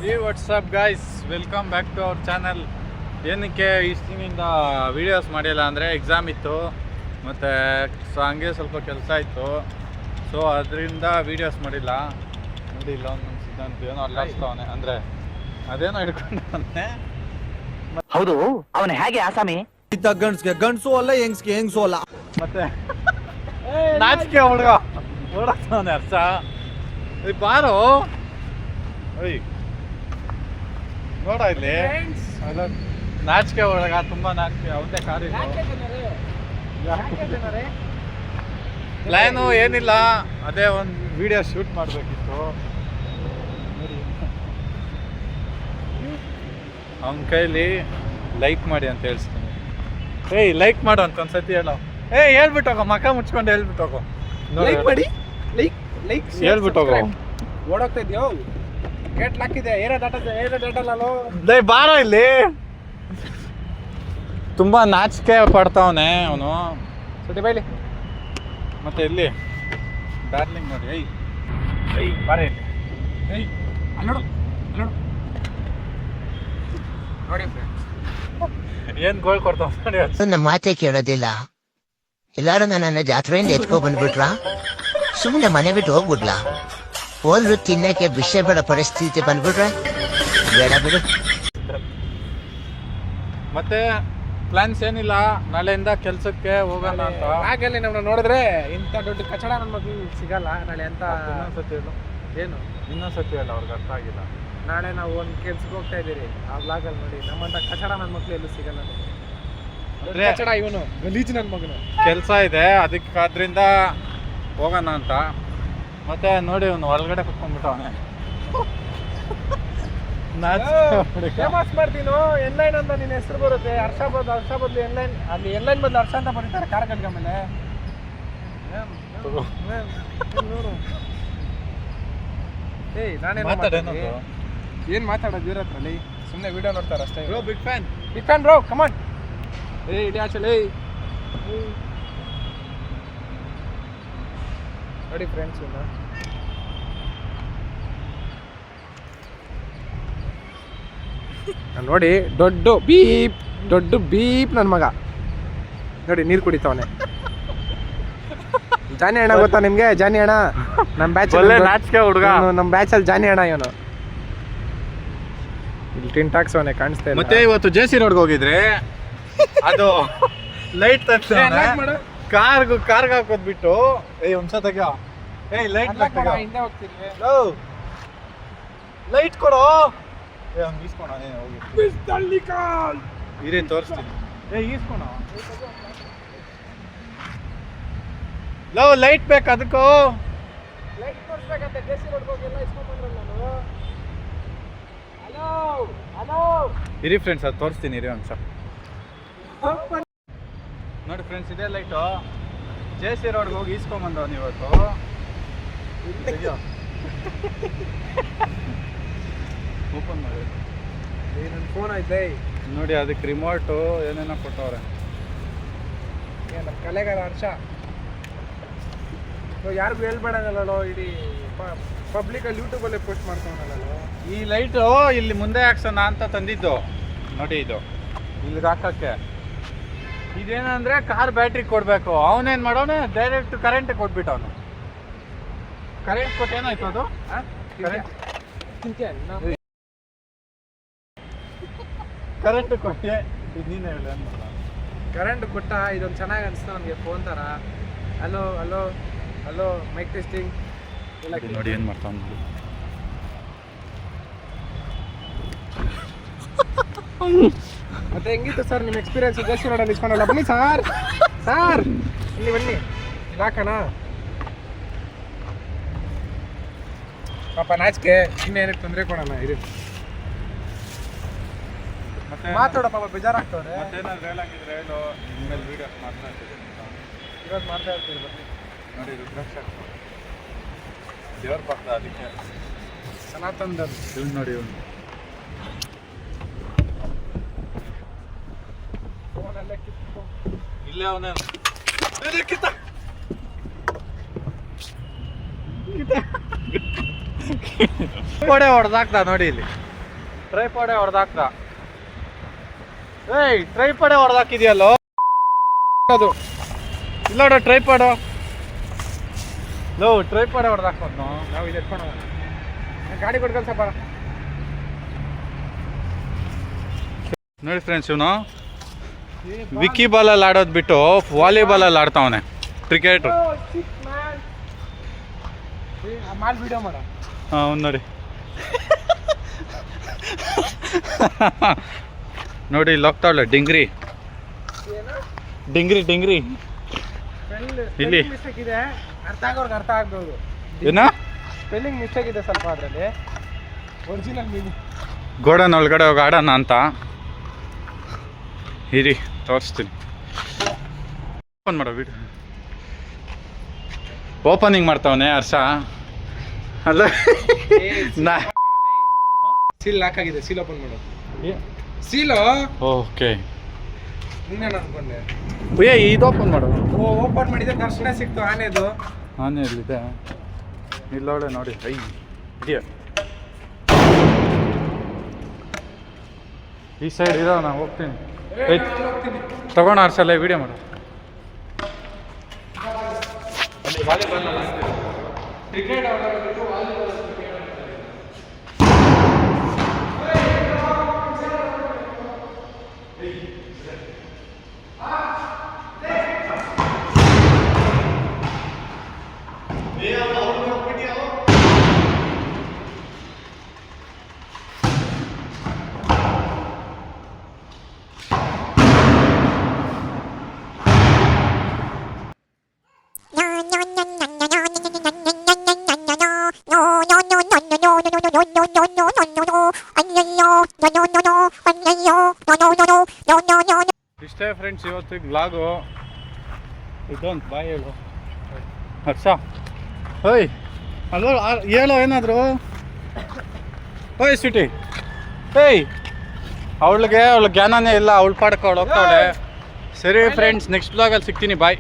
ಈ what's up guys, welcome back to our channel. ಏನಕ್ಕೆ ಇಷ್ಟು ದಿನದಿಂದ ವೀಡಿಯೋಸ್ ಮಾಡಿಲ್ಲ ಅಂದರೆ ಎಕ್ಸಾಮ್ ಇತ್ತು ಮತ್ತು ಹಂಗೆ ಸ್ವಲ್ಪ ಕೆಲಸ ಇತ್ತು. ಸೊ ಅದರಿಂದ ವೀಡಿಯೋಸ್ ಮಾಡಿಲ್ಲ. ನೋಡಿ ಇಲ್ಲ ಒಂದು ಸಿದ್ಧಾಂತ ಏನೋ ಅಲ್ಲಾಡ್ಸ್ತಾವನೆ, ಅಂದರೆ ಅದೇನೋ ಹಿಡ್ಕೊಂಡವನೆ. ಹೌದು, ಅವನು ಹೇಗೆ ಆಸಾಮಿ? ಗಂಡ್ಸ್ಗೆ ಗಂಡ್ಸು ಅಲ್ಲ, ಹೆಂಗ್ಸ್ಗೆ ಹೆಂಗ್ಸು ಅಲ್ಲ. ಮತ್ತೆ ನಾಚಿಕೆ ಹುಡುಗ ಓಡಾಡ್ತಾವನೆ ಅರ್ಥ. ಬಾರೋ ನೋಡ ಇಲ್ಲಿ ನಾಚಿಕೆ ಒಳಗ ತುಂಬಾ ನಾಚಿಕೆ. ಅವದೇ ಕಾರ್ ಪ್ಲಾನು ಏನಿಲ್ಲ, ಅದೇ ಒಂದು ವಿಡಿಯೋ ಶೂಟ್ ಮಾಡಬೇಕಿತ್ತು. ಅವನ ಕೈಲಿ ಲೈಕ್ ಮಾಡಿ ಅಂತ ಹೇಳ್ಸ್ತೀನಿ. ಏಯ್ ಲೈಕ್ ಮಾಡು ಅಂತ ಒಂದ್ಸತಿ ಹೇಳೋ. ಹೇಳ್ಬಿಟ್ಟೋಗೋ, ಮಕ್ಕ ಮುಚ್ಕೊಂಡು ಹೇಳ್ಬಿಟ್ಟೋಗೋ. ಲೈಕ್ ಮಾಡಿ, ಲೈಕ್ ಹೇಳ್ಬಿಟ್ಟೋಗೋ. ಓಡೋಗ್ತಾ ಇದೆಯೋ, ಗೇಟ್ ಲಾಕಿದೆ, ಏನೇ ಡಾಟಲ್ಲ. ಬಾರೋ ಇಲ್ಲಿ. ತುಂಬಾ ನಾಚಿಕೆ ಪಡ್ತಾವನೆ ಅವನು. ಸುಟಿ ಬೈಲಿ ಮತ್ತೆ ಇಲ್ಲಿ ಡಾರ್ಲಿಂಗ್ ನೋಡಿ. ಐ ಬಾರ ಇಲ್ಲಿ. ಅಲ್ಲೋಡು ನೋಡಿ ಏನ್ ಗೋಳ್ ಕೊಡ್ತಾವ ನೋಡಿ. ನಮ್ಮ ಮಾತೆ ಕೇಳೋದಿಲ್ಲ. ಎಲ್ಲಾರು ನನ್ನ ಜಾತ್ರೆಯಿಂದ ಎತ್ಕೊ ಬಂದ್ಬಿಟ್ರ, ಸುಮ್ಮನೆ ಮನೆ ಬಿಟ್ಟು ಹೋಗ್ಬಿಡ್ಲಾ? ಹೋದ್ರು ತಿನ್ನಕ್ಕೆ ವಿಷಯ ಬೇಡ ಪರಿಸ್ಥಿತಿ ಬಂದ್ಬಿಟ್ರೆ ಬೇಡ ಬಿಡು. ಮತ್ತೆ ಪ್ಲಾನ್ಸ್ ಏನಿಲ್ಲ, ನಾಳೆಯಿಂದ ಕೆಲ್ಸಕ್ಕೆ ಹೋಗೋಣ ಅಂತ. ಹಾಗೆಲ್ಲಿ ನಮ್ಮನ್ನ ನೋಡಿದ್ರೆ ಇಂಥ ದೊಡ್ಡ ಕಚಡ ನನ್ನ ಮಗು ಸಿಗಲ್ಲ ನಾಳೆ ಅಂತ. ಇನ್ನೊಂದ್ಸತಿ ಹೇಳು. ಏನು ಇನ್ನೊಂದ್ಸತಿ ಹೇಳ, ಅವ್ರಿಗೆ ಅರ್ಥ ಆಗಿಲ್ಲ. ನಾಳೆ ನಾವು ಒಂದು ಕೆಲ್ಸಕ್ಕೆ ಹೋಗ್ತಾ ಇದ್ದೀರಿ. ಆ ಬ್ಲಾಗಲ್ಲಿ ನೋಡಿ, ನಮ್ಮಂತ ಕಚಡ ನನ್ನ ಮಕ್ಳು ಎಲ್ಲೂ ಸಿಗಲ್ಲ. ಕಚಡ ಇವನು ಗಲೀಜ್ ನನ್ನ ಮಗನು. ಕೆಲಸ ಇದೆ, ಅದಕ್ಕಾದ್ರಿಂದ ಹೋಗೋಣ ಅಂತ. ಮತ್ತೆ ನೋಡಿ ಅವನು ಒಳಗಡೆ ಕುತ್ಕೊಂಡ್ಬಿಟ್ಟವನೆ. ಫೇಮಸ್ ಮಾಡ್ತೀನೋ ಎನ್ಲೈನ್ ಅಂತ ನಿನ್ನ ಹೆಸರು ಬರುತ್ತೆ. ಹರ್ಷ ಬದಲು ಎನ್ಲೈನ್, ಅಲ್ಲಿ ಎನ್ಲೈನ್ ಬದಲು ಹರ್ಷ ಅಂತ ಬರೀತಾರೆ ಕಾರ್ ಗಡ್ಗ ಮೇಲೆ. ನೋಡು, ಏಯ್ ನಾನೇನು ಏನು ಮಾತಾಡೋದು ಇವ್ರ ಹತ್ರಲ್ಲಿ? ಸುಮ್ಮನೆ ವಿಡಿಯೋ ನೋಡ್ತಾರೆ ಅಷ್ಟೇ. ಬಿಗ್ ಫ್ಯಾನ್ ಬ್ರೋ, ಕಮಾನ್. ಏಯ್ ಇಡಿ ಆಚಲೆ. ನೋಡಿ ಫ್ರೆಂಡ್ಸ್, ನೋಡಿ ದೊಡ್ಡ ಬೀಪ್ ನನ್ನ ಮಗ ನೋಡಿ ನೀರು ಕುಡಿತಾವನೆ. ಜಾನಿ ಅಣ್ಣ ಗೊತ್ತಾ ನಿಮ್ಗೆ? ಜಾನಿ ಅಣ್ಣ ನಮ್ಮ ಬ್ಯಾಚ್ ನಾಚಿಕೆ ಹುಡುಗ. ನಮ್ಮ ಬ್ಯಾಚಲ್ಲಿ ಜಾನಿ ಅಣ್ಣ ಇವನು. ಇಲ್ಲಿ ಟಿನ್ ಟಾಕ್ಸ್ ಅವನೇ ಕಾಣಿಸ್ತಾ ಇಲ್ಲ. ಮತ್ತೆ ಇವತ್ತು ಜೆ.ಸಿ. ರೋಡ್ಗೆ ಹೋಗಿದ್ರೆ ಅದು ಲೈಟ್ ಕಾರ್ಗೆ ಹಾಕೋದ್ಬಿಟ್ಟು ಒಂದ್ಸತ ಲೈಟ್ ಲೈಟ್ ಕೊಡೋ. ಇರೇನ್ ತೋರಿಸ್ತೀನಿ. ಈಸ್ಕೊಣ ಲವ್ ಲೈಟ್ ಬೇಕು ಅದಕ್ಕೂ. ಲೈಟ್ ತೋರಿಸ್ಬೇಕಂತ ಜೆ.ಸಿ. ರೋಡ್ಗೆ ಹೋಗಿ ಎಲ್ಲ ಇಸ್ಕೊಂಡ್ಬಂದ್ರಲ್ಲ ನಾನು. ಹಲೋ ಇರಿ ಫ್ರೆಂಡ್ಸ್, ಅದು ತೋರಿಸ್ತೀನಿ ಇರಿ ಒಂದ್ಸ. ನೋಡಿ ಫ್ರೆಂಡ್ಸ್, ಇದೇ ಲೈಟು ಜೆ.ಸಿ. ರೋಡ್ಗೆ ಹೋಗಿ ಈಸ್ಕೊಂಬಂದವನು ಇವತ್ತು. ಓಪನ್ ಮಾಡಿ ನನ್ನ ಫೋನ್ ಐತೆ ನೋಡಿ, ಅದಕ್ಕೆ ರಿಮೋಟು ಏನೇನೋ ಕೊಟ್ಟವ್ರೆ. ನಮ್ಮ ಕಲೆಗಾರ ಹರ್ಷ ಯಾರಿಗೂ ಹೇಳ್ಬೇಡಲ್ಲ, ಇಡೀ ಪಬ್ಲಿಕಲ್ಲಿ ಯೂಟ್ಯೂಬಲ್ಲೇ ಪೋಸ್ಟ್ ಮಾಡ್ತಾವನಲ್ಲ. ಈ ಲೈಟು ಇಲ್ಲಿ ಮುಂದೆ ಹಾಕ್ಸೋಣ ಅಂತ ತಂದಿದ್ದು ನೋಡಿ. ಇದು ಇಲ್ಲಿಗೆ ಹಾಕಕ್ಕೆ ಇದೇನಂದ್ರೆ ಕಾರ್ ಬ್ಯಾಟ್ರಿ ಕೊಡಬೇಕು. ಅವನೇನು ಮಾಡೋನು, ಡೈರೆಕ್ಟ್ ಕರೆಂಟ್ ಕೊಟ್ಬಿಟ್ಟವನು. ಕರೆಂಟ್ ಕೊಟ್ಟೇನಾಯ್ತು ಅದು? ಕರೆಂಟ್ ಕೊಟ್ಟೆ. ಇದು ನೀನು ಹೇಳಿ. ಕರೆಂಟ್ ಕೊಟ್ಟ. ಇದೊಂದು ಚೆನ್ನಾಗಿ ಅನಿಸ್ತಾ ನನಗೆ, ಫೋನ್ ಥರ. ಹಲೋ ಮೈಕ್ ಟೆಸ್ಟಿಂಗ್ ಎಲ್ಲ ನೋಡಿ ಏನು ಮಾಡ್ತಾವ. ಮತ್ತೆ ಹೆಂಗಿತ್ತು ಸರ್ ನಿಮ್ಮ ಎಕ್ಸ್ಪೀರಿಯನ್ಸ್ ಜೆ.ಸಿ. ರೋಡಲ್ಲಿ ಇಸ್ಕೊಂಡಲ್ಲ? ಬನ್ನಿ ಸರ್ ಇಲ್ಲಿ ಬನ್ನಿ, ಹಾಕೋಣ. ಪಾಪ ನಾಚಿಕೆ, ಇನ್ನೇನಕ್ಕೆ ತೊಂದರೆ ಕೊಡೋಣ. ಇರಿ ಮತ್ತೆ ಮಾತಾಡೋ, ಪಾಪ ಬೇಜಾರಾಗ್ತವ್ರೆ. ಮತ್ತೇನಾದ್ರು ಹೇಳಂಗಿದ್ರೆ ಹೇಳು. ಇನ್ಮೇಲೆ ವೀಡಿಯೋಸ್ ಮಾತಾಡ್ತಿದ್ದೀನಿ ಇವಾಗ ಮಾಡ್ತಾ ಇರ್ತೀರಿ. ಬನ್ನಿ ನೋಡಿ, ರುದ್ರಾಕ್ಷ ದೇವ್ರ ಪಕ್ಕ, ಅದಕ್ಕೆ ಸನಾತನ್ ಇವನು ನೋಡಿ. ಇವನು ಫೋನೆಲ್ಲ ಕಿತ್ತು ಇಲ್ಲೇ ಅವನೇ ಕೊಡೆ ಹೊಡೆದಾಕ್ತ ನೋಡಿ ಇಲ್ಲಿ. ಟ್ರೈಪಾಡೆ ಹೊಡೆದಾಕ್ದ. ಏಯ್ ಟ್ರೈಪಾಡೆ ಹೊಡೆದಾಕಿದ್ಯಲ್ಲೋ ಅದು ಇಲ್ಲ ನೋಡ ಟ್ರೈಪಾಡು ಲೋ ಟ್ರೈಪಾಡೆ ಹೊಡೆದಾಕೋದ್ನು. ನಾವು ಇಲ್ಲಿ ಎತ್ಕೊಂಡು ಗಾಡಿ ಕೊಡ್ಕೊಂಡು ಸ್ವಲ್ಪ ನೋಡಿ ಫ್ರೆಂಡ್ಸ್, ಇವನು ವಿಕ್ಕಿ ಬಾಲಲ್ಲಿ ಆಡೋದು ಬಿಟ್ಟು ವಾಲಿಬಾಲಲ್ಲಿ ಆಡ್ತಾವನೆ ಕ್ರಿಕೆಟ್. ಮಾಡಿ ವಿಡಿಯೋ ಮಾಡ. ಅವ್ನು ನೋಡಿ ನೋಡಿ ಇಲ್ಲಿ ಹೋಗ್ತಾವಳೆ ಡಿಂಗ್ರಿ ಡಿಂಗ್ರಿ ಡಿಂಗ್ರಿ ಇಲ್ಲಿ ಮಿಸ್ಟೇಕ್ ಇದೆ, ಅರ್ಥ ಆಗೋರ್ಗೆ ಅರ್ಥ ಆಗ್ಬೋದು. ಏನ ಸ್ಪೆಲ್ಲಿಂಗ್ ಮಿಸ್ಟೇಕ್ ಇದೆ ಸ್ವಲ್ಪ ಅದರಲ್ಲಿ. ಒರಿಜಿನಲ್ ಮೀನಿಂಗ್ ಗೋಡನ್ ಒಳಗಡೆ ಹೋಗಿ ಆಡೋಣ ಅಂತ ಇರಿ ತೋರಿಸ್ತೀನಿ. ಓಪನ್ ಮಾಡೋ ವಿಡಿಯೋ ಓಪನಿಂಗ್ ಮಾಡ್ತಾವನೆ ಹರ್ಷ. ಅಲ್ಲ ನಾ ಸೀಲ್ ಲಾಕ್ ಆಗಿದೆ, ಸೀಲ್ ಓಪನ್ ಮಾಡು. ಸೀಲು ಓಕೆ ನೀನೇನು ಅನ್ಕೊಂಡೆ? ಇದು ಓಪನ್ ಮಾಡು. ಓಪನ್ ಮಾಡಿದ್ರೆ ದರ್ಶನ ಸಿಕ್ತು ಆನೆದು. ಆನೆ ಎಲ್ಲಿದೆ? ಇಲ್ಲೋಳೆ ನೋಡಿ. ಐ ಇದೆಯಾ ಈ ಸೈಡ್ ಇರೋ, ನಾನು ಹೋಗ್ತೀನಿ. ತಗೋಣ ಹರ್ಷಲ್ಲ ವಿಡಿಯೋ ಮಾಡು. ಇಷ್ಟೇ ಫ್ರೆಂಡ್ಸ್ ಇವತ್ತಿಗೆ ವ್ಲಾಗು. ಇದೊಂದು ಬಾಯ್ ಹೇಳು ಹರ್ಷ. ಓಯ್ ಅಲ್ವ ಹೇಳೋ ಏನಾದರೂ. ಓಯ್ ಸಿಟಿ ಏಯ್ ಅವಳಿಗೆ ಜ್ಞಾನನೇ ಇಲ್ಲ, ಅವಳು ಪಾಡಕ್ಕೆ ಅವಳು ಹೋಗ್ತಾವಳೆ. ಸರಿ ಫ್ರೆಂಡ್ಸ್, ನೆಕ್ಸ್ಟ್ ವ್ಲಾಗಲ್ಲಿ ಸಿಗ್ತೀನಿ. ಬಾಯ್.